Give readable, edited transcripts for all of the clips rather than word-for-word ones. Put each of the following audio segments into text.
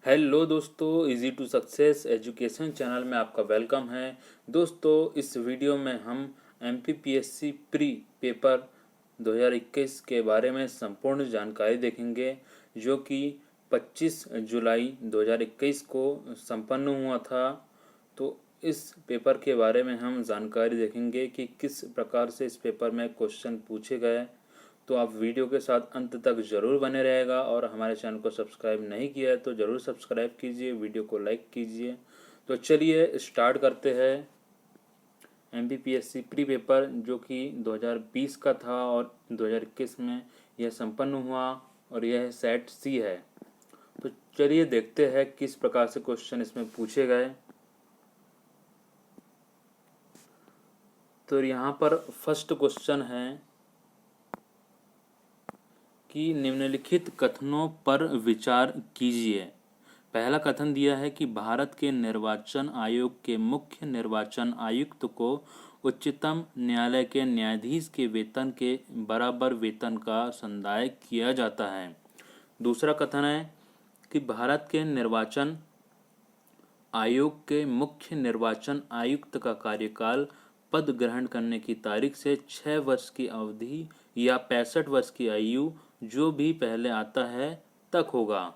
Hello दोस्तों, easy to success education channel में आपका वेलकम है। दोस्तों, इस वीडियो में हम एमपीपीएससी प्री पेपर 2021 के बारे में संपूर्ण जानकारी देखेंगे, जो कि 25 जुलाई 2021 को संपन्न हुआ था। तो इस पेपर के बारे में हम जानकारी देखेंगे कि किस प्रकार से इस पेपर में क्वेश्चन पूछे गए। तो आप वीडियो के साथ अंत तक ज़रूर बने रहेगा, और हमारे चैनल को सब्सक्राइब नहीं किया है तो ज़रूर सब्सक्राइब कीजिए, वीडियो को लाइक कीजिए। तो चलिए स्टार्ट करते हैं। एमपीपीएससी प्री पेपर जो कि 2020 का था और 2021 में यह संपन्न हुआ, और यह सेट सी है। तो चलिए देखते हैं किस प्रकार से क्वेश्चन इसमें पूछे गए। तो यहाँ पर फर्स्ट क्वेश्चन है कि निम्नलिखित कथनों पर विचार कीजिए। पहला कथन दिया है कि भारत के निर्वाचन आयोग के मुख्य निर्वाचन आयुक्त को उच्चतम न्यायालय के न्यायाधीश के वेतन के बराबर वेतन का संदाय किया जाता है। दूसरा कथन है कि भारत के निर्वाचन आयोग के मुख्य निर्वाचन आयुक्त का कार्यकाल पद ग्रहण करने की तारीख से 6 वर्ष की अवधि या 65 वर्ष की आयु जो भी पहले आता है तक होगा।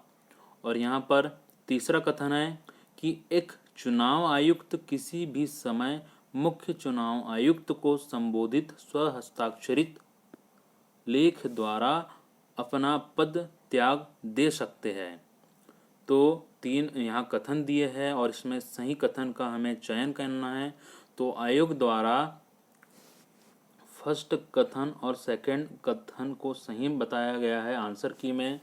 और यहाँ पर तीसरा कथन है कि एक चुनाव आयुक्त किसी भी समय मुख्य चुनाव आयुक्त को संबोधित स्वहस्ताक्षरित लेख द्वारा अपना पद त्याग दे सकते हैं। तो 3 यहाँ कथन दिए हैं और इसमें सही कथन का हमें चयन करना है। तो आयोग द्वारा फर्स्ट कथन और सेकंड कथन को सही बताया गया है आंसर की में।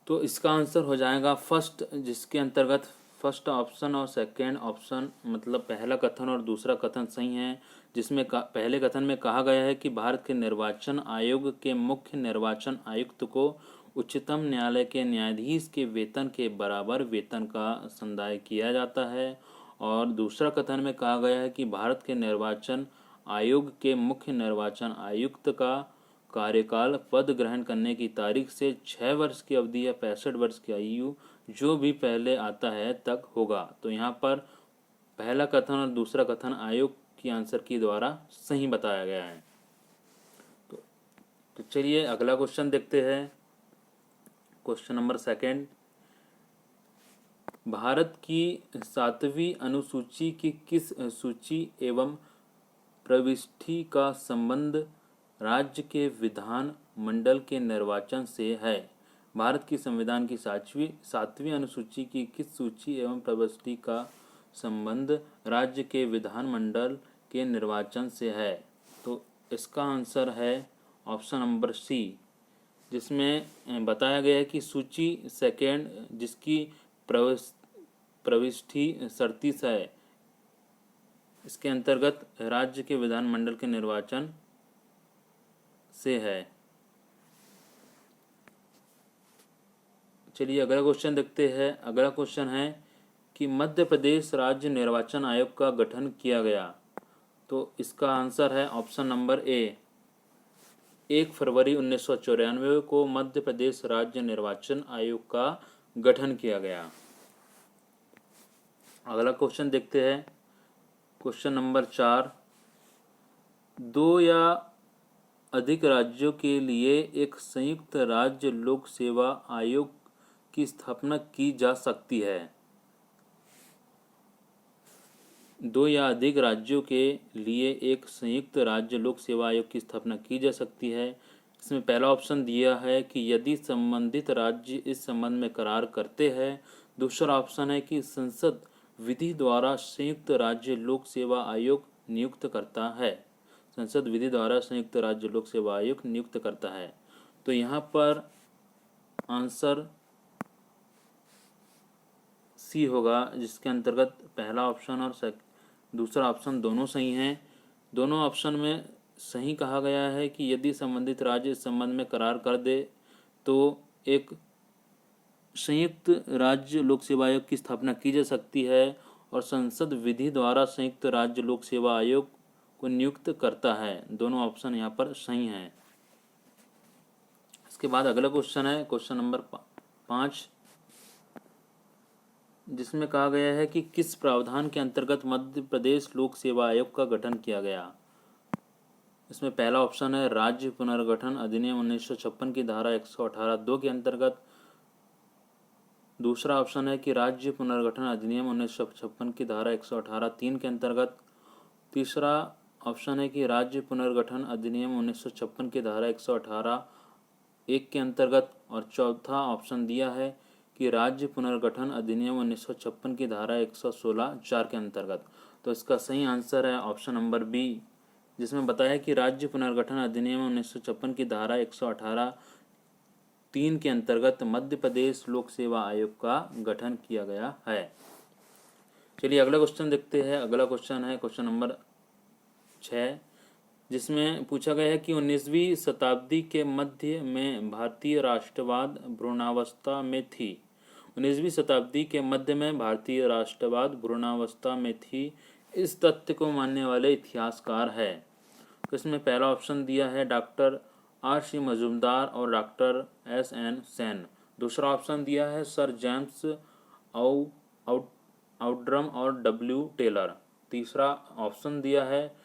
तो इसका आंसर हो जाएगा फर्स्ट, जिसके अंतर्गत फर्स्ट ऑप्शन और सेकंड ऑप्शन मतलब पहला कथन और दूसरा कथन सही है। जिसमें पहले कथन में कहा गया है कि भारत के निर्वाचन आयोग के मुख्य निर्वाचन आयुक्त को उच्चतम न्यायालय के न्यायाधीश के वेतन के बराबर वेतन का संदाय किया जाता है। और दूसरा कथन में कहा गया है कि भारत के निर्वाचन आयोग के मुख्य निर्वाचन आयुक्त का कार्यकाल पद ग्रहण करने की तारीख से 6 वर्ष की अवधि या 65 वर्ष की आयु जो भी पहले आता है तक होगा। तो यहाँ पर पहला कथन और दूसरा कथन आयोग की आंसर की द्वारा सही बताया गया है। तो चलिए अगला क्वेश्चन देखते हैं। क्वेश्चन नंबर सेकंड, भारत की 7वीं अनुसूची की किस सूची एवं प्रविष्टि का संबंध राज्य के विधान मंडल के निर्वाचन से है? भारत की संविधान की 7वीं अनुसूची की किस सूची एवं प्रविष्टि का संबंध राज्य के विधान मंडल के निर्वाचन से है? तो इसका आंसर है ऑप्शन नंबर सी, जिसमें बताया गया है कि सूची सेकेंड जिसकी प्रविष्टि 37 है, इसके अंतर्गत राज्य के विधानमंडल के निर्वाचन से है। चलिए अगला क्वेश्चन देखते हैं। अगला क्वेश्चन है कि मध्य प्रदेश राज्य निर्वाचन आयोग का गठन किया गया। तो इसका आंसर है ऑप्शन नंबर ए, 1 फरवरी 1994 को मध्य प्रदेश राज्य निर्वाचन आयोग का गठन किया गया। अगला क्वेश्चन देखते हैं। क्वेश्चन नंबर 4, 2 या अधिक राज्यों के लिए एक संयुक्त राज्य लोक सेवा आयोग की स्थापना की जा सकती है। 2 या अधिक राज्यों के लिए एक संयुक्त राज्य लोक सेवा आयोग की स्थापना की जा सकती है। इसमें पहला ऑप्शन दिया है कि यदि संबंधित राज्य इस संबंध में करार करते हैं। दूसरा ऑप्शन है कि संसद विधि द्वारा संयुक्त राज्य लोक सेवा आयोग नियुक्त करता है। संसद विधि द्वारा संयुक्त राज्य लोक सेवा आयोग नियुक्त करता है। तो यहाँ पर आंसर सी होगा, जिसके अंतर्गत पहला ऑप्शन और दूसरा ऑप्शन दोनों सही हैं। दोनों ऑप्शन में सही कहा गया है कि यदि संबंधित राज्य इस संबंध में करार कर दे तो एक संयुक्त राज्य लोक सेवा आयोग की स्थापना की जा सकती है, और संसद विधि द्वारा संयुक्त राज्य लोक सेवा आयोग को नियुक्त करता है। दोनों ऑप्शन यहाँ पर सही हैं। इसके बाद अगला क्वेश्चन है क्वेश्चन नंबर 5, जिसमें कहा गया है कि किस प्रावधान के अंतर्गत मध्य प्रदेश लोक सेवा आयोग का गठन किया गया। इसमें पहला ऑप्शन है राज्य पुनर्गठन अधिनियम 1956 की धारा 118(2) के अंतर्गत। दूसरा ऑप्शन है कि राज्य पुनर्गठन अधिनियम 1956 की धारा 118(3) के अंतर्गत। तीसरा ऑप्शन है कि राज्य पुनर्गठन अधिनियम 1956 की धारा 118(1) के अंतर्गत। और चौथा ऑप्शन दिया है कि राज्य पुनर्गठन अधिनियम 1956 की धारा 116(4) के अंतर्गत। तो इसका सही आंसर है ऑप्शन नंबर बी, जिसमें बताया कि राज्य पुनर्गठन अधिनियम 1956 की धारा 118(3) के अंतर्गत मध्य प्रदेश लोक सेवा आयोग का गठन किया गया है। चलिए अगला क्वेश्चन देखते हैं। अगला क्वेश्चन है क्वेश्चन नंबर 6, जिसमें पूछा गया है कि 19वीं शताब्दी के मध्य में भारतीय राष्ट्रवाद भ्रूणावस्था में थी। 19वीं शताब्दी के मध्य में भारतीय राष्ट्रवाद भ्रूणावस्था में थी, इस तथ्य को मानने वाले इतिहासकार है। तो इसमें पहला ऑप्शन दिया है डॉक्टर R.C. मजूमदार और डॉक्टर S.N. सेन। दूसरा ऑप्शन दिया है सर जेम्स आउड्रम और W. टेलर। तीसरा ऑप्शन दिया है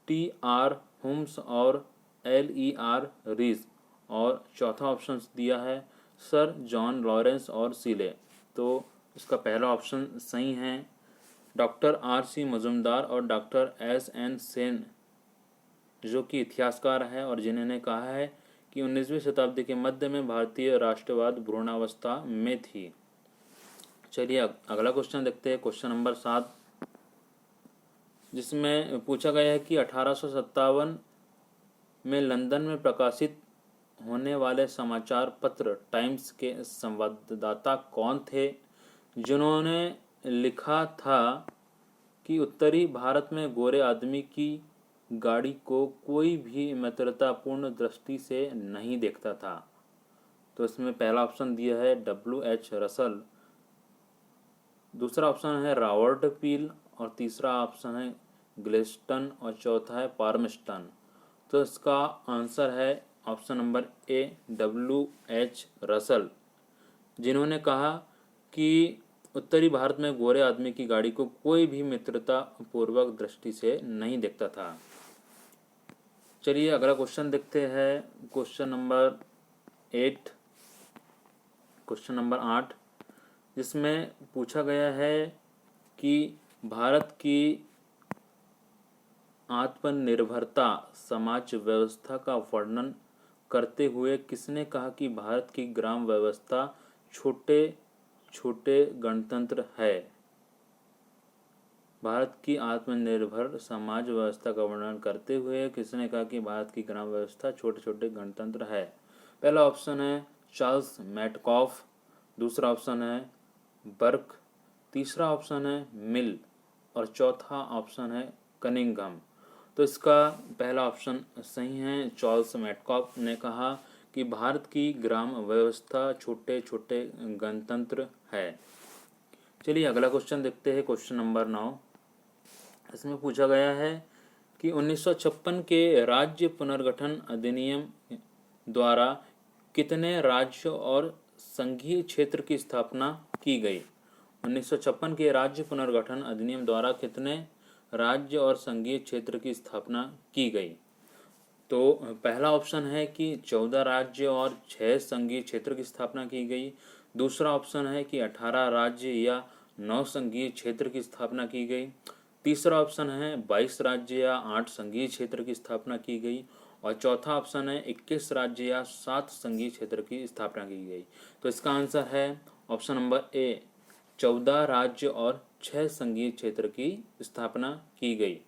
T.R. होम्स और L.E.R. रीज। और चौथा ऑप्शन दिया है सर जॉन लॉरेंस और सीले। तो इसका पहला ऑप्शन सही है, डॉक्टर R.C. मजूमदार और डॉक्टर S.N. सेन, जो कि इतिहासकार है और जिन्होंने कहा है कि 19वीं शताब्दी के मध्य में भारतीय राष्ट्रवाद भ्रूणावस्था में थी। चलिए अगला क्वेश्चन देखते हैं, क्वेश्चन नंबर 7, जिसमें पूछा गया है कि 1857 में लंदन में प्रकाशित होने वाले समाचार पत्र टाइम्स के संवाददाता कौन थे, जिन्होंने लिखा था कि उत्तरी भारत में गोरे आदमी की गाड़ी को कोई भी मित्रतापूर्ण दृष्टि से नहीं देखता था। तो इसमें पहला ऑप्शन दिया है W.H. रसल, दूसरा ऑप्शन है रॉबर्ट पील और तीसरा ऑप्शन है ग्लेस्टन और चौथा है पार्मस्टन। तो इसका आंसर है ऑप्शन नंबर ए W.H. रसल, जिन्होंने कहा कि उत्तरी भारत में गोरे आदमी की गाड़ी को कोई भी मित्रता पूर्वक दृष्टि से नहीं देखता था। चलिए अगला क्वेश्चन देखते हैं, क्वेश्चन नंबर 8, जिसमें पूछा गया है कि भारत की आत्मनिर्भरता समाज व्यवस्था का वर्णन करते हुए किसने कहा कि भारत की ग्राम व्यवस्था छोटे छोटे गणतंत्र है। भारत की आत्मनिर्भर समाज व्यवस्था का वर्णन करते हुए किसने कहा कि भारत की ग्राम व्यवस्था छोटे छोटे गणतंत्र है। पहला ऑप्शन है चार्ल्स मैटकॉफ, दूसरा ऑप्शन है बर्क, तीसरा ऑप्शन है मिल और चौथा ऑप्शन है कनिंघम। तो इसका पहला ऑप्शन सही है, चार्ल्स मैटकॉफ ने कहा कि भारत की ग्राम व्यवस्था छोटे छोटे गणतंत्र है। चलिए अगला क्वेश्चन देखते हैं, क्वेश्चन नंबर 9, इसमें पूछा गया है कि 1956 के राज्य पुनर्गठन अधिनियम द्वारा कितने राज्य और संघीय क्षेत्र की स्थापना की गई। 1956 के राज्य पुनर्गठन अधिनियम द्वारा कितने राज्य और संघीय क्षेत्र की स्थापना की गई। तो पहला ऑप्शन है कि 14 राज्य और 6 संघीय क्षेत्र की स्थापना की गई। दूसरा ऑप्शन है कि 18 राज्य या 9 संघीय क्षेत्र की स्थापना की गई। तीसरा ऑप्शन है 22 राज्य या 8 संघीय क्षेत्र की स्थापना की गई। और चौथा ऑप्शन है 21 राज्य या 7 संघीय क्षेत्र की स्थापना की गई। तो इसका आंसर है ऑप्शन नंबर ए 14 राज्य और 6 संघीय क्षेत्र की स्थापना की गई।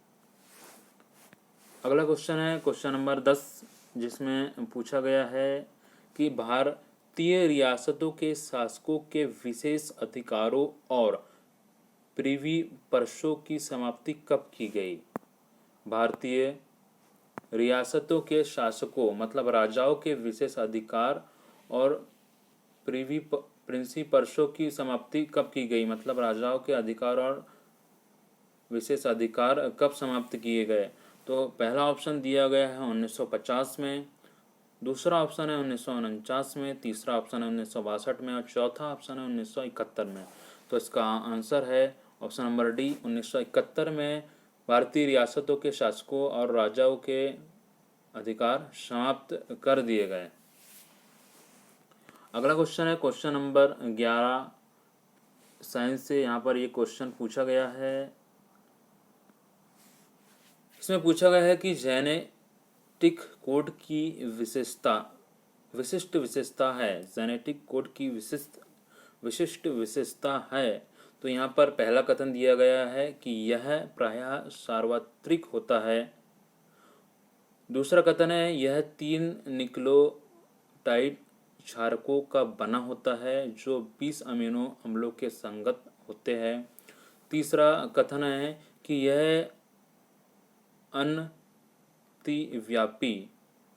अगला क्वेश्चन है क्वेश्चन नंबर 10, जिसमें पूछा गया है कि भारतीय रियासतों के शासकों के विशेष अधिकारों और प्रिवी पर्सों की समाप्ति कब की गई। भारतीय रियासतों के शासकों मतलब राजाओं के विशेष अधिकार और प्रिंसी पर्सों की समाप्ति कब की गई, मतलब राजाओं के अधिकार और विशेष अधिकार कब समाप्त किए गए। तो पहला ऑप्शन दिया गया है 1950 में, दूसरा ऑप्शन है 1949 में, तीसरा ऑप्शन है 1962 में और चौथा ऑप्शन है 1971 में। तो इसका आंसर है ऑप्शन नंबर डी। 1971 में भारतीय रियासतों के शासकों और राजाओं के अधिकार समाप्त कर दिए गए। अगला क्वेश्चन है क्वेश्चन नंबर 11 साइंस से। यहाँ पर ये क्वेश्चन पूछा गया है। इसमें पूछा गया है कि जेनेटिक कोड की विशिष्ट विशेषता है। जेनेटिक कोड की विशिष्ट विशेषता है। तो यहाँ पर पहला कथन दिया गया है कि यह प्रायः सार्वत्रिक होता है। दूसरा कथन है यह 3 न्यूक्लियोटाइड क्षारकों का बना होता है जो 20 अमीनो अम्लों के संगत होते हैं। तीसरा कथन है कि यह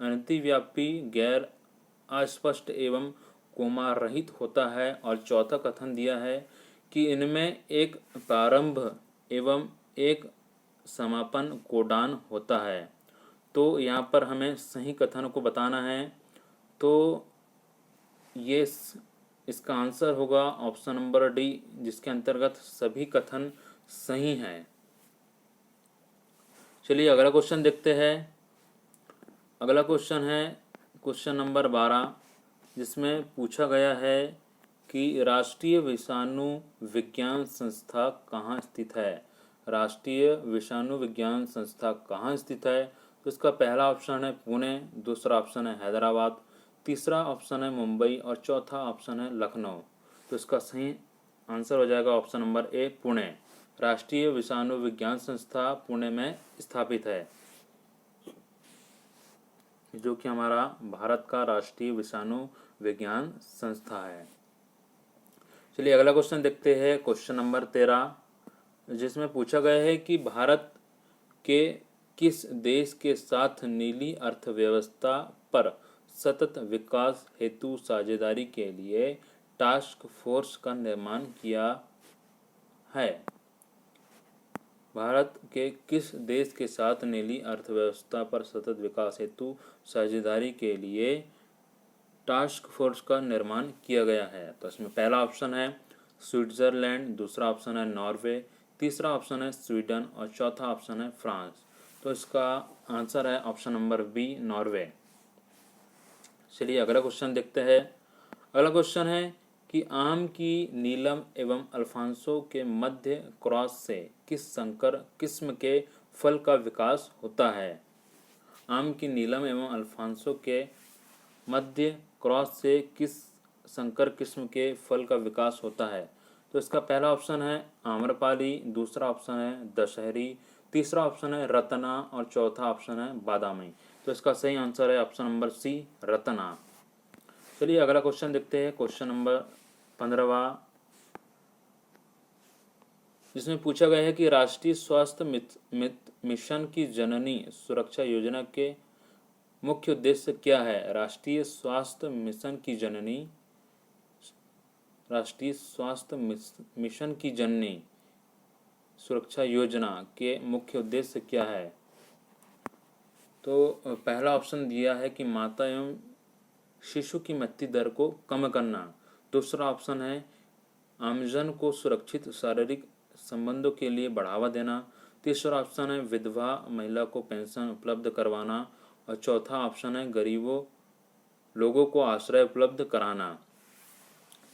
अनतिव्यापी गैर अस्पष्ट एवं कोमा रहित होता है। और चौथा कथन दिया है कि इनमें एक प्रारंभ एवं एक समापन कोडान होता है। तो यहाँ पर हमें सही कथन को बताना है। तो ये इसका आंसर होगा ऑप्शन नंबर डी, जिसके अंतर्गत सभी कथन सही हैं। चलिए अगला क्वेश्चन देखते हैं। अगला क्वेश्चन है क्वेश्चन नंबर 12, जिसमें पूछा गया है कि राष्ट्रीय विषाणु विज्ञान संस्था कहाँ स्थित है। राष्ट्रीय विषाणु विज्ञान संस्था कहाँ स्थित है। तो इसका पहला ऑप्शन है पुणे, दूसरा ऑप्शन है हैदराबाद, तीसरा ऑप्शन है मुंबई और चौथा ऑप्शन है लखनऊ। तो इसका सही आंसर हो जाएगा ऑप्शन नंबर ए, पुणे। राष्ट्रीय विषाणु विज्ञान संस्था पुणे में स्थापित है, जो कि हमारा भारत का राष्ट्रीय विषाणु विज्ञान संस्था है। चलिए अगला क्वेश्चन देखते हैं क्वेश्चन नंबर 13, जिसमें पूछा गया है कि भारत के किस देश के साथ नीली अर्थव्यवस्था पर सतत विकास हेतु साझेदारी के लिए टास्क फोर्स का निर्माण किया है। भारत के किस देश के साथ नीली अर्थव्यवस्था पर सतत विकास हेतु साझेदारी के लिए टास्क फोर्स का निर्माण किया गया है। तो इसमें पहला ऑप्शन है स्विट्जरलैंड, दूसरा ऑप्शन है नॉर्वे, तीसरा ऑप्शन है स्वीडन और चौथा ऑप्शन है फ्रांस। तो इसका आंसर है ऑप्शन नंबर बी, नॉर्वे। चलिए अगला क्वेश्चन देखते हैं। अगला क्वेश्चन है कि आम की नीलम एवं अल्फांसो के मध्य क्रॉस से किस संकर किस्म के फल का विकास होता है। आम की नीलम एवं अल्फांसो के मध्य क्रॉस से किस संकर किस्म के फल का विकास होता है। तो इसका पहला ऑप्शन है आम्रपाली, दूसरा ऑप्शन है दशहरी, तीसरा ऑप्शन है रत्ना और चौथा ऑप्शन है बादामी। तो इसका सही आंसर है ऑप्शन नंबर सी, रत्ना। चलिए अगला क्वेश्चन देखते हैं क्वेश्चन नंबर 15, जिसमें पूछा गया है कि राष्ट्रीय स्वास्थ्य मिशन की जननी सुरक्षा योजना के मुख्य उद्देश्य क्या है। राष्ट्रीय स्वास्थ्य मिशन की जननी सुरक्षा योजना के मुख्य उद्देश्य क्या है। तो पहला ऑप्शन दिया है कि माता एवं शिशु की मृत्यु दर को कम करना, दूसरा ऑप्शन है आमजन को सुरक्षित शारीरिक संबंधों के लिए बढ़ावा देना, तीसरा ऑप्शन है विधवा महिला को पेंशन उपलब्ध करवाना और चौथा ऑप्शन है गरीबों लोगों को आश्रय उपलब्ध कराना।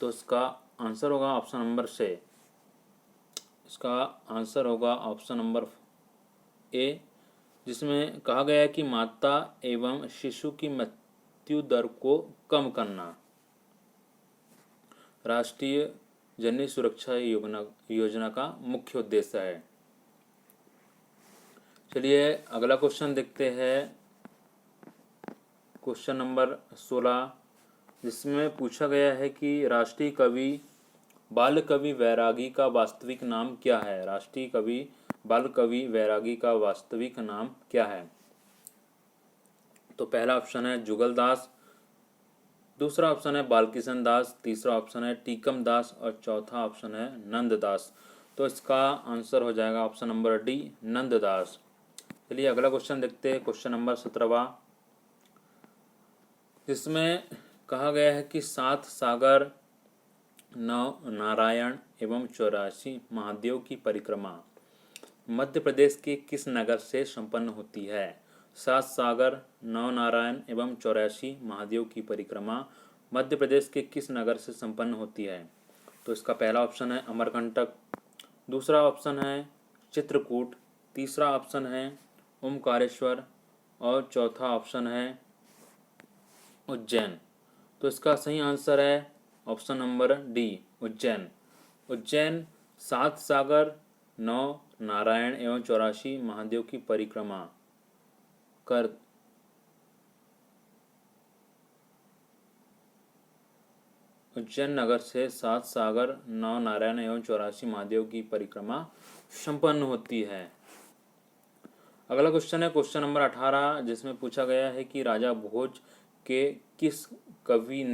तो इसका आंसर होगा ऑप्शन नंबर से, इसका आंसर होगा ऑप्शन नंबर ए, जिसमें कहा गया है कि माता एवं शिशु की मृत्यु दर को कम करना राष्ट्रीय जननी सुरक्षा योजना का मुख्य उद्देश्य है। चलिए अगला क्वेश्चन देखते हैं क्वेश्चन नंबर 16, जिसमें पूछा गया है कि राष्ट्रीय कवि बाल कवि वैरागी का वास्तविक नाम क्या है। राष्ट्रीय कवि बाल कवि वैरागी का वास्तविक नाम क्या है। तो पहला ऑप्शन है जुगल दास, दूसरा ऑप्शन है बालकिशन दास, तीसरा ऑप्शन है टीकम दास और चौथा ऑप्शन है नंद दास। तो इसका आंसर हो जाएगा ऑप्शन नंबर डी, नंद दास। चलिए अगला क्वेश्चन देखते हैं क्वेश्चन नंबर 17, जिसमें कहा गया है कि 7 सागर नौ नारायण एवं 84 महादेव की परिक्रमा मध्य प्रदेश के किस नगर से संपन्न होती है? 7 सागर, 9 नारायण एवं 84 महादेव की परिक्रमा मध्य प्रदेश के किस नगर से संपन्न होती है? तो इसका पहला ऑप्शन है अमरकंटक, दूसरा ऑप्शन है चित्रकूट, तीसरा ऑप्शन है ओमकारेश्वर और चौथा ऑप्शन है उज्जैन। तो इसका सही आंसर है option number D, Ujjain. Ujjain 7 सागर, 9 नारायण एवं 84 महादेव की परिक्रमा कर उज्जैन नगर से 7 सागर, 9 नारायण एवं 84 महादेव की परिक्रमा संपन्न होती है। अगला क्वेश्चन है क्वेश्चन नंबर 18, जिसमें पूछा गया है कि राजा भोज के किस कवि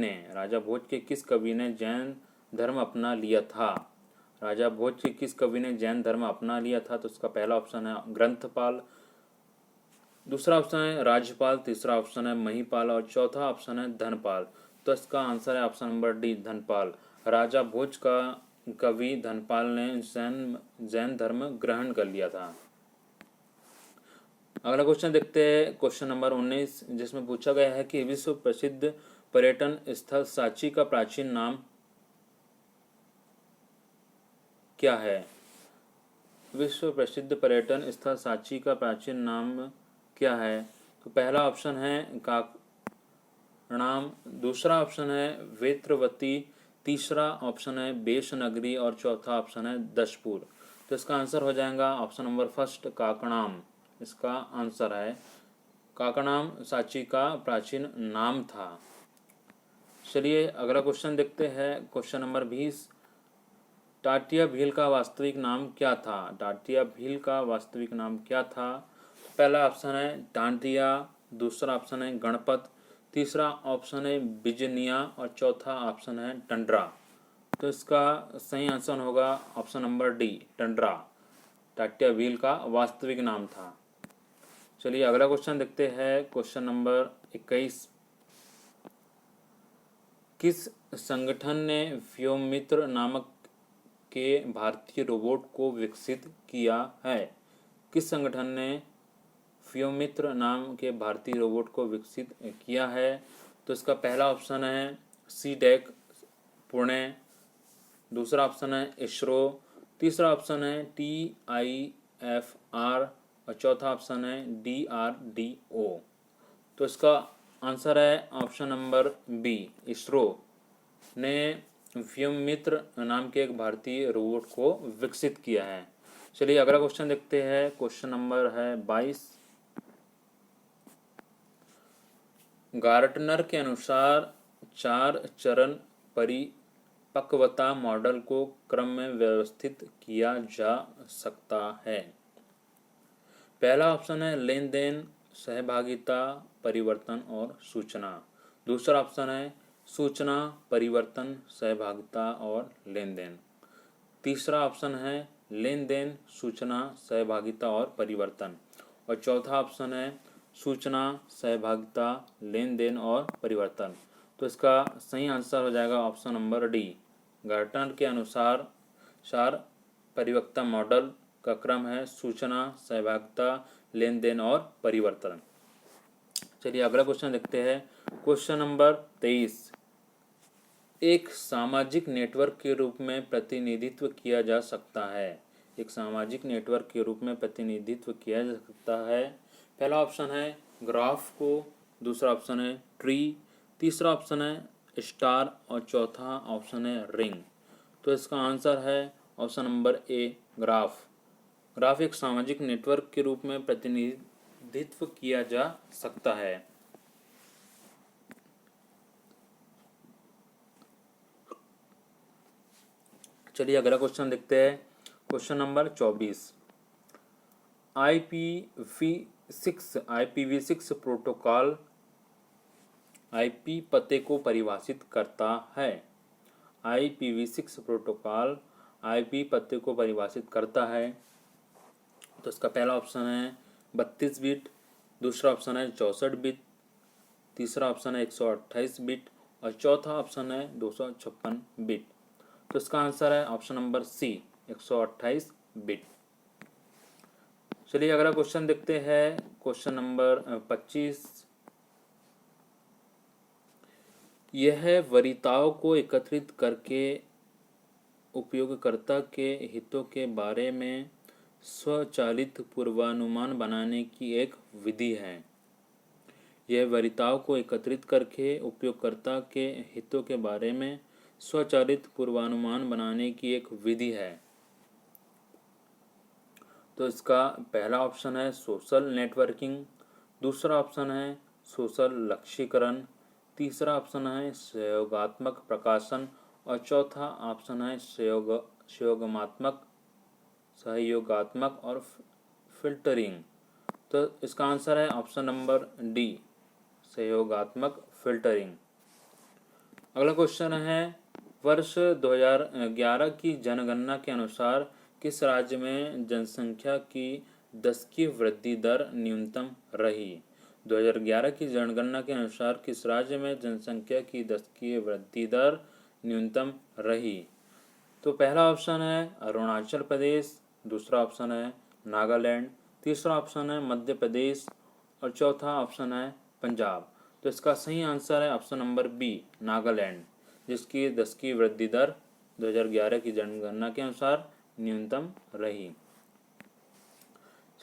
ने जैन धर्म अपना लिया था? राजा भोज के किस कवि ने जैन धर्म अपना लिया था? तो इसका पहला ऑप्शन है ग्रंथपाल, दूसरा ऑप्शन है राज्यपाल, तीसरा ऑप्शन है महिपाल और चौथा ऑप्शन है धनपाल। तो इसका आंसर है ऑप्शन नंबर डी, धनपाल। राजा भोज का कवि धनपाल ने जैन धर्म ग्रहण कर लिया था। अगला क्वेश्चन देखते हैं क्वेश्चन नंबर 19, जिसमें पूछा गया है कि विश्व प्रसिद्ध पर्यटन स्थल सांची का प्राचीन नाम क्या है? विश्व प्रसिद्ध पर्यटन स्थल सांची का प्राचीन नाम क्या है? तो पहला ऑप्शन है काकणाम, दूसरा ऑप्शन है वेत्रवती, तीसरा ऑप्शन है बेशनगरी और चौथा ऑप्शन है दशपुर। तो इसका आंसर हो जाएगा ऑप्शन नंबर फर्स्ट, काकणाम। इसका आंसर है काकणाम सांची का प्राचीन नाम था। चलिए अगला क्वेश्चन देखते हैं क्वेश्चन नंबर 20, टाटिया भील का वास्तविक नाम क्या था? टाटिया भील का वास्तविक नाम क्या था? पहला ऑप्शन है डांडिया, दूसरा ऑप्शन है गणपत, तीसरा ऑप्शन है बिजनिया और चौथा ऑप्शन है टंडरा। तो इसका सही आंसर होगा ऑप्शन नंबर डी, टंडरा। टाटिया भील का वास्तविक नाम था। चलिए अगला क्वेश्चन देखते हैं क्वेश्चन नंबर 21, किस संगठन ने व्योममित्र नामक के भारतीय रोबोट को विकसित किया है? किस संगठन ने व्योममित्र नाम के भारतीय रोबोट को विकसित किया है? तो इसका पहला ऑप्शन है सीडेक पुणे, दूसरा ऑप्शन है इसरो, तीसरा ऑप्शन है TIFR और चौथा ऑप्शन है DRDO। तो इसका आंसर है ऑप्शन नंबर बी, इसरो ने व्योममित्र नाम के एक भारतीय रोबोट को विकसित किया है। चलिए अगला क्वेश्चन देखते हैं क्वेश्चन नंबर है 22, गार्टनर के अनुसार 4 चरण परिपक्वता मॉडल को क्रम में व्यवस्थित किया जा सकता है। पहला ऑप्शन है लेन देन, सहभागिता, परिवर्तन और सूचना, दूसरा ऑप्शन है सूचना, परिवर्तन, सहभागिता और लेन देन, तीसरा ऑप्शन है लेन देन, सूचना, सहभागिता और परिवर्तन और चौथा ऑप्शन है सूचना, सहभागिता, लेन देन और परिवर्तन। तो इसका सही आंसर हो जाएगा ऑप्शन नंबर डी, गार्टनर के अनुसार 4 परिपक्वता मॉडल का क्रम है सूचना, सहभागिता, लेन देन और परिवर्तन। चलिए अगला क्वेश्चन देखते हैं क्वेश्चन नंबर 23, एक सामाजिक नेटवर्क के रूप में प्रतिनिधित्व किया जा सकता है। एक सामाजिक नेटवर्क के रूप में प्रतिनिधित्व किया जा सकता है। पहला ऑप्शन है ग्राफ को, दूसरा ऑप्शन है ट्री, तीसरा ऑप्शन है स्टार और चौथा ऑप्शन है रिंग। तो इसका आंसर है ऑप्शन नंबर ए, ग्राफ। ग्राफ एक सामाजिक नेटवर्क के रूप में प्रतिनिधित्व किया जा सकता है। चलिए अगला क्वेश्चन देखते हैं question number 24, IPv6 protocol IP पते को परिभाषित करता है। IPv6 प्रोटोकॉल आईपी पते को परिभाषित करता है। तो इसका पहला ऑप्शन है 32 बिट, दूसरा ऑप्शन है 64 बिट, तीसरा ऑप्शन है 128 बिट और चौथा ऑप्शन है 256 बिट। तो इसका आंसर है ऑप्शन नंबर सी 128 बिट। चलिए अगला क्वेश्चन देखते हैं, क्वेश्चन नंबर 25। यह वरीयताओं को एकत्रित करके उपयोगकर्ता के हितों के बारे में स्वचालित पूर्वानुमान बनाने की एक विधि है। यह वरीयताओं को एकत्रित करके उपयोगकर्ता के हितों के बारे में स्वचालित पूर्वानुमान बनाने की एक विधि है। तो इसका पहला ऑप्शन है सोशल नेटवर्किंग, दूसरा ऑप्शन है सोशल लक्ष्यीकरण, तीसरा ऑप्शन है सहयोगात्मक प्रकाशन और चौथा ऑप्शन है सहयोगात्मक और फिल्टरिंग। तो इसका आंसर है ऑप्शन नंबर डी सहयोगात्मक फिल्टरिंग। अगला क्वेश्चन है वर्ष 2011 की जनगणना के अनुसार किस राज्य में जनसंख्या की 10 की वृद्धि दर न्यूनतम रही। 2011 की जनगणना के अनुसार किस राज्य में जनसंख्या की 10 की वृद्धि दर न्यूनतम रही। तो पहला ऑप्शन है अरुणाचल प्रदेश, दूसरा ऑप्शन है नागालैंड, तीसरा ऑप्शन है मध्य प्रदेश और चौथा ऑप्शन है पंजाब। तो इसका सही आंसर है ऑप्शन नंबर बी नागालैंड, जिसकी 10 की वृद्धि दर 2011 की जनगणना के अनुसार न्यूनतम रही।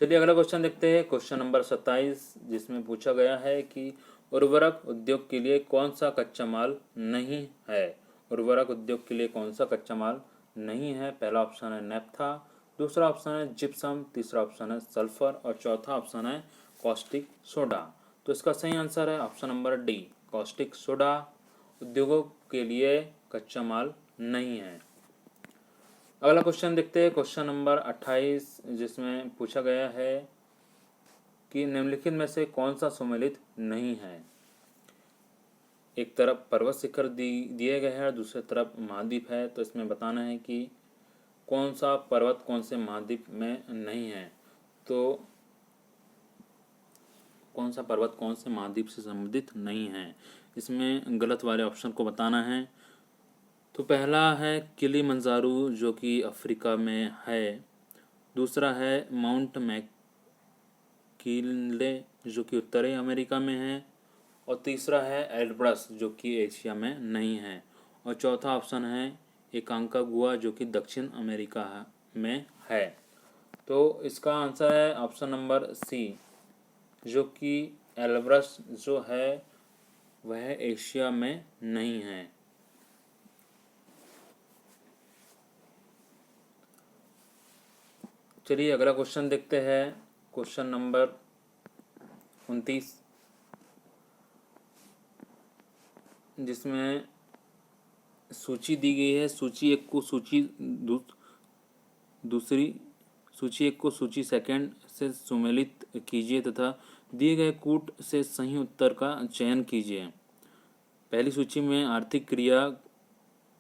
चलिए अगला क्वेश्चन देखते हैं, क्वेश्चन नंबर 27, जिसमें पूछा गया है कि उर्वरक उद्योग के लिए कौन सा कच्चा माल नहीं है। उर्वरक उद्योग के लिए कौन सा कच्चा माल नहीं है। पहला ऑप्शन है नेप्था, दूसरा ऑप्शन है जिप्सम, तीसरा ऑप्शन है सल्फर और चौथा ऑप्शन है कॉस्टिक सोडा। तो इसका सही आंसर है option number D caustic soda उद्योगों के लिए कच्चा माल नहीं है। अगला क्वेश्चन देखते हैं, क्वेश्चन नंबर 28, जिसमें पूछा गया है कि निम्नलिखित में से कौन सा सुमेलित नहीं है। एक तरफ पर्वत शिखर दिए गए हैं और दूसरी तरफ महाद्वीप है, तो इसमें बताना है कि कौन सा पर्वत कौन से महाद्वीप में नहीं है। तो कौन सा पर्वत कौन से महाद्वीप से संबंधित नहीं है, इसमें गलत वाले ऑप्शन को बताना है। तो पहला है किलिमंजारो जो कि अफ्रीका में है, दूसरा है माउंट मैकिनले जो कि उत्तरी अमेरिका में है और तीसरा है एल्ब्रस जो कि एशिया में नहीं है और चौथा ऑप्शन है एकांकागुआ जो कि दक्षिण अमेरिका में है। तो इसका आंसर है ऑप्शन नंबर सी जो कि एल्ब्रस जो है वह एशिया में नहीं है। चलिए अगला क्वेश्चन देखते हैं, क्वेश्चन नंबर 29, जिसमें सूची दी गई है। सूची एक को सूची सेकंड से सुमेलित कीजिए तथा दिए गए कूट से सही उत्तर का चयन कीजिए। पहली सूची में आर्थिक क्रिया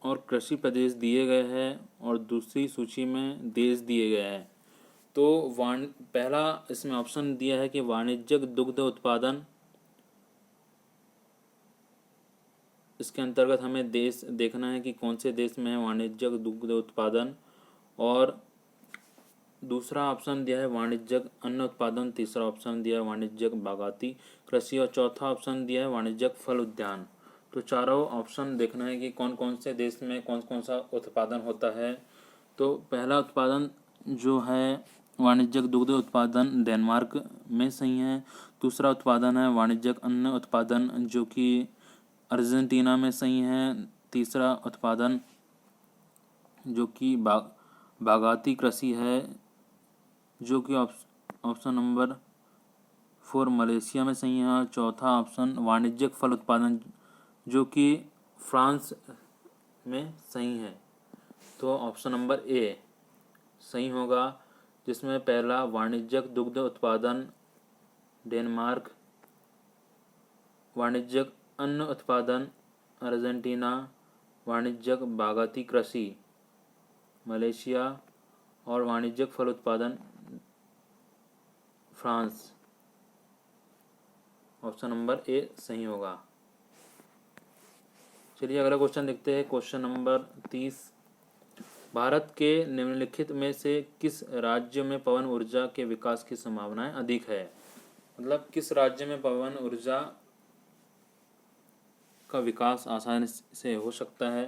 और कृषि प्रदेश दिए गए हैं और दूसरी सूची में देश दिए गए हैं। तो पहला इसमें ऑप्शन दिया है कि वाणिज्यिक दुग्ध उत्पादन, इसके अंतर्गत हमें देश देखना है कि कौन से देश में है वाणिज्यिक दुग्ध उत्पादन, और दूसरा ऑप्शन दिया है वाणिज्यिक अन्न उत्पादन, तीसरा ऑप्शन दिया है वाणिज्यिक बागाती कृषि और चौथा ऑप्शन दिया है वाणिज्यिक फल उद्यान। तो चारों ऑप्शन देखना है कि कौन कौन से देश में कौन कौन सा उत्पादन होता है। तो पहला उत्पादन जो है वाणिज्यिक दुग्ध उत्पादन डेनमार्क में सही है, दूसरा उत्पादन है वाणिज्यिक अन्न उत्पादन जो कि अर्जेंटीना में सही है, तीसरा उत्पादन जो कि बागाती कृषि है जो कि ऑप्शन नंबर 4 मलेशिया में सही है और चौथा ऑप्शन वाणिज्यिक फल उत्पादन जो कि फ्रांस में सही है। तो ऑप्शन नंबर ए सही होगा, जिसमें पहला वाणिज्यिक दुग्ध उत्पादन डेनमार्क, वाणिज्यिक अन्न उत्पादन अर्जेंटीना, वाणिज्यिक बागाती कृषि मलेशिया और वाणिज्यिक फल उत्पादन फ्रांस। ऑप्शन नंबर ए सही होगा। चलिए अगला क्वेश्चन देखते हैं, क्वेश्चन नंबर 30, भारत के निम्नलिखित में से किस राज्य में पवन ऊर्जा के विकास की संभावनाएं अधिक है? मतलब किस राज्य में पवन ऊर्जा का विकास आसानी से हो सकता है?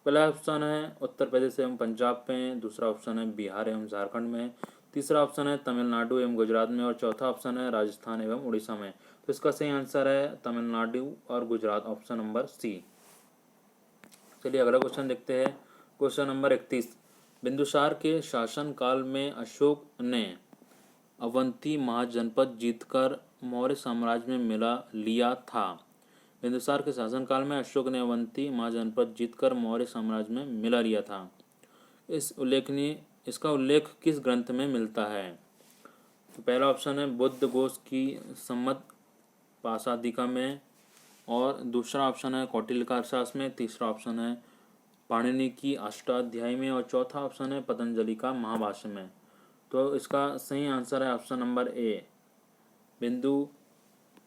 पहला ऑप्शन है उत्तर प्रदेश एवं पंजाब में, दूसरा ऑप्शन है बिहार एवं झारखंड में, तीसरा ऑप्शन है तमिलनाडु एवं गुजरात में और चौथा ऑप्शन है राजस्थान एवं उड़ीसा में। तो इसका सही आंसर है तमिलनाडु और गुजरात, ऑप्शन नंबर सी। चलिए अगला क्वेश्चन देखते हैं। Question number 31। बिंदुसार के शासन काल में अशोक ने अवंती महाजनपद जीतकर मौर्य साम्राज्य में मिला लिया था। बिंदुसार के शासनकाल में अशोक ने अवंती महाजनपद जीतकर मौर्य साम्राज्य में मिला लिया था। इसका उल्लेख किस ग्रंथ में मिलता है? तो पहला ऑप्शन है बुद्ध घोष की सम्मत पाशादिका में, और दूसरा ऑप्शन है कौटिल्य का अर्थशास्त्र में, तीसरा ऑप्शन है पाणिनि की अष्टाध्यायी में और चौथा ऑप्शन है पतंजलि का महाभाष्य में। तो इसका सही आंसर है ऑप्शन नंबर ए,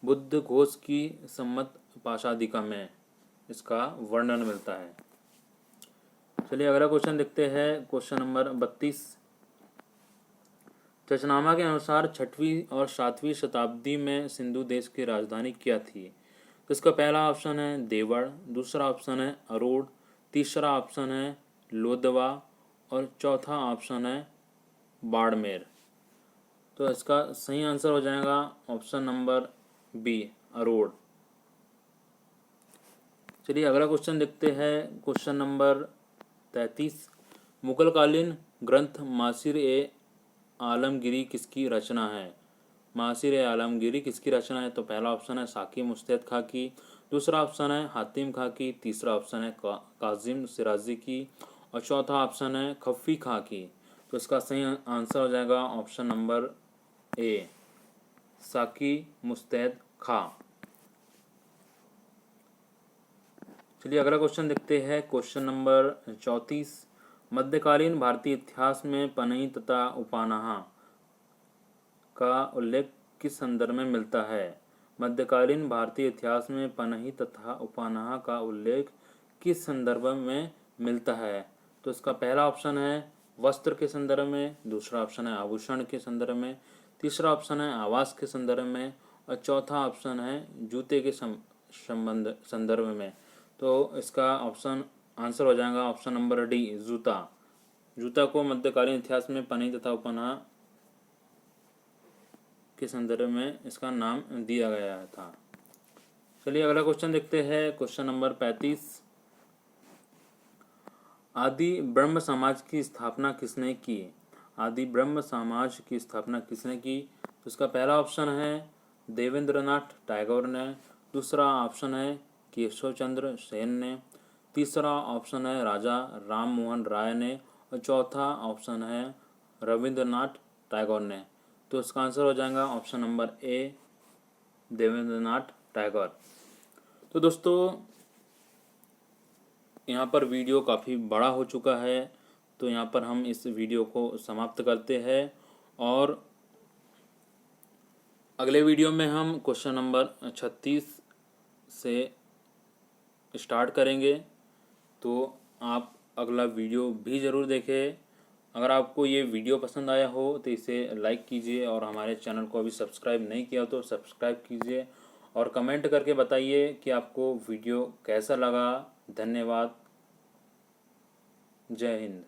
बुद्ध घोष की सम्मत पाशादिका में इसका वर्णन मिलता है। चलिए अगला क्वेश्चन देखते हैं। Question number 32। चचनामा के अनुसार 6वीं और 7वीं शताब्दी में सिंधु देश की राजधानी क्या थी? तो इसका पहला ऑप्शन है देवड़, दूसरा ऑप्शन है अरोड़, तीसरा ऑप्शन है लोदवा और चौथा ऑप्शन है बाड़मेर। तो इसका सही आंसर हो जाएगा ऑप्शन नंबर बी, अरोड़। चलिए अगला क्वेश्चन देखते हैं। Question number 33। मुगलकालीन ग्रंथ मासिर ए आलमगीरी किसकी रचना है? मासिर ए आलमगीरी किसकी रचना है? तो पहला ऑप्शन है साकी मुस्तैद खां की, दूसरा ऑप्शन है हातिम खां की, तीसरा ऑप्शन है काजिम सिराजी की और चौथा ऑप्शन है खफ़ी खां की। तो इसका सही आंसर हो जाएगा ऑप्शन नंबर ए, साकी मुस्तैद खां। चलिए अगला क्वेश्चन देखते हैं। Question number 34। मध्यकालीन भारतीय इतिहास में पनही तथा उपानाहा का उल्लेख किस संदर्भ में मिलता है? मध्यकालीन भारतीय इतिहास में पनही तथा उपानाहा का उल्लेख किस संदर्भ में मिलता है? तो इसका पहला ऑप्शन है वस्त्र के संदर्भ में, दूसरा ऑप्शन है आभूषण के संदर्भ में, तीसरा ऑप्शन है आवास के संदर्भ में और चौथा ऑप्शन है जूते के संदर्भ में। तो इसका ऑप्शन आंसर हो जाएगा ऑप्शन नंबर डी, जूता। जूता को मध्यकालीन इतिहास में पनही तथा उपनाहा के संदर्भ में इसका नाम दिया गया था। चलिए अगला क्वेश्चन देखते हैं। Question number 35। आदि ब्रह्म समाज की स्थापना किसने की? आदि ब्रह्म समाज की स्थापना किसने की? तो इसका पहला ऑप्शन है देवेंद्रनाथ टैगोर ने, दूसरा ऑप्शन है केशव चंद्र सेन ने, तीसरा ऑप्शन है राजा राम मोहन राय ने और चौथा ऑप्शन है रविंद्रनाथ टैगोर ने। तो इसका आंसर हो जाएगा option number A, Debendranath Tagore. तो दोस्तों यहाँ पर वीडियो काफ़ी बड़ा हो चुका है, तो यहाँ पर हम इस वीडियो को समाप्त करते हैं और अगले वीडियो में हम क्वेश्चन नंबर 36 से स्टार्ट करेंगे। तो आप अगला वीडियो भी ज़रूर देखें। अगर आपको ये वीडियो पसंद आया हो तो इसे लाइक कीजिए और हमारे चैनल को अभी सब्सक्राइब नहीं किया तो सब्सक्राइब कीजिए और कमेंट करके बताइए कि आपको वीडियो कैसा लगा। धन्यवाद। जय हिंद।